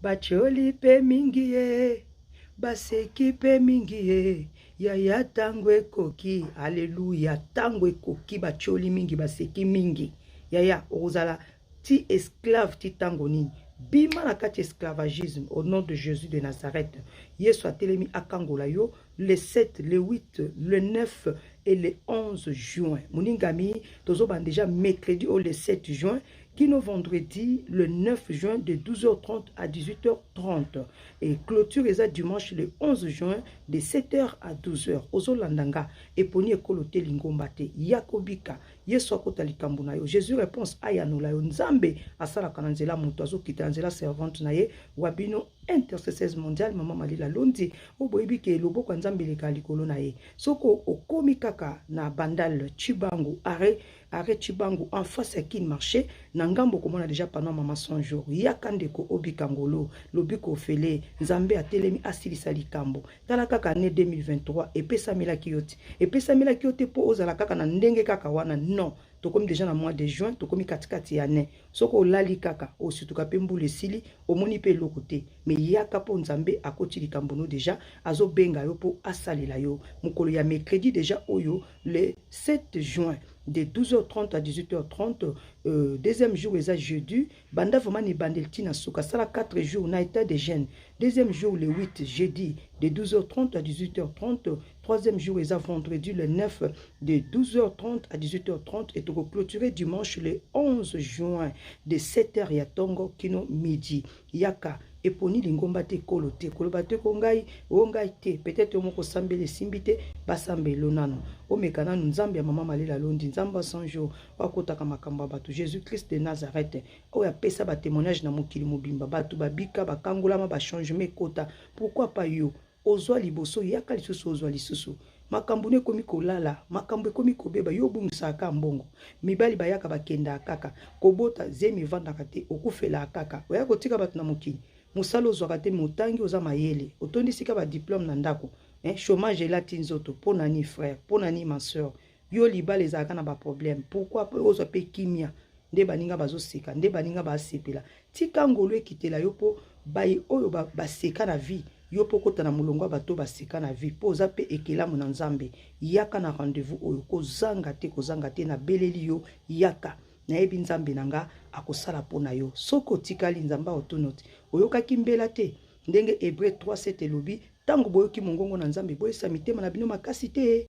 Bacholi pe mingi ye, baseki pe mingi ye, yaya tango ekoki, alléluia, tango ekoki, bacholi mingi, baseki mingi, yaya, ozala, ti esclave ti tango nini, bima na kati esclavagisme, au nom de Jésus de Nazareth, Yesu atelemi akangola yo, le 7, le 8, le 9 et le 11 juin, Mouningami, tozo ban déjà mercredi ou le 7 juin, qui nous vendredi le 9 juin de 12h30 à 18h30 et clôture est dimanche le 11 juin de 7h à 12h. Ozo landanga eponi ekolote lingombate yakobika yesu akota likambo na yo. Jésus réponse ayanola yo nzambe asala kananzela muto azo kitanzela servante na ye wabino intercesseuse mondiale mama malila londi oboyebi ke loboko nzambe leka likolo na ye soko okomi kaka na bandal Chibangu arrêt Chibangu en face à qui marché nangambo komona déjà pendant mama 100 jours yakandeko obikangolo lobiko fele nzambe atelemi asilisa likambo tala kaka ne 2023 epesa mila kiyote po ozala kaka na ndenge kaka wana non tokomi déjà na mois de juin tokomi katikati ya ne soko olali kaka osituka pe mbula esili omoni pe eloko te me yaka po nzambe akoti likambo no déjà azobenga yo po asalela yo mokolo ya mercredi déjà oyo le 7 juin de 12h30 à 18h30 deuxième jour eza jeudi banda vraiment ni bandelti na suka sala 4 jours na état de jeûne deuxième jour le 8 jeudi de 12h30 à 18h30 troisième jour eza vendredi le 9 de 12h30 à 18h30 et to clôturer dimanche le 11 juin de 7h ya tongo kino midi yaka eponi lingomba te kolote koloba te kongai ongai te peut-être moko sambele simbite basambelo nano omekana nzambe ya mama malela londi nzamba 100 jours wakotaka makambo bato Jésus Christ de Nazareth oya pesa ba témoignage na mokili mobimba bato babika bakangolama ba changement kota pourquoi pas yo ozwa liboso yaka lisusu ozwa lisusu makambo ne komi kolala makambo ekomi kobeba yo bumusaka mbongo mibali bayaka bakenda kaka kobota zemi vandaka te okufela kaka oya kotika bato na mokili musalo zwaka te motangi oza mayele otondisika ba diplôme na ndako chômage elati nzoto pona ni frère pona ni ma sœur yo libala ezalaka na ba problème pourquoi ozwa pe kimia nde baninga bazoseka nde baninga basepela tika ngolo ekitela yo po bayi oyo baseka na vie yo po kota na mulongo bato baseka na vie po oza pe ekelamu na nzambe yaka na rendez-vous oyo kozanga te na beleli yo yaka na yebi nzambe nanga akosala pona yo soko tikali nzamba otonoti oyokaki mbela te ndenge Hébreu 3:7 elobi tango boyoki mongongo na nzambe boyesa mitema na bino makasi te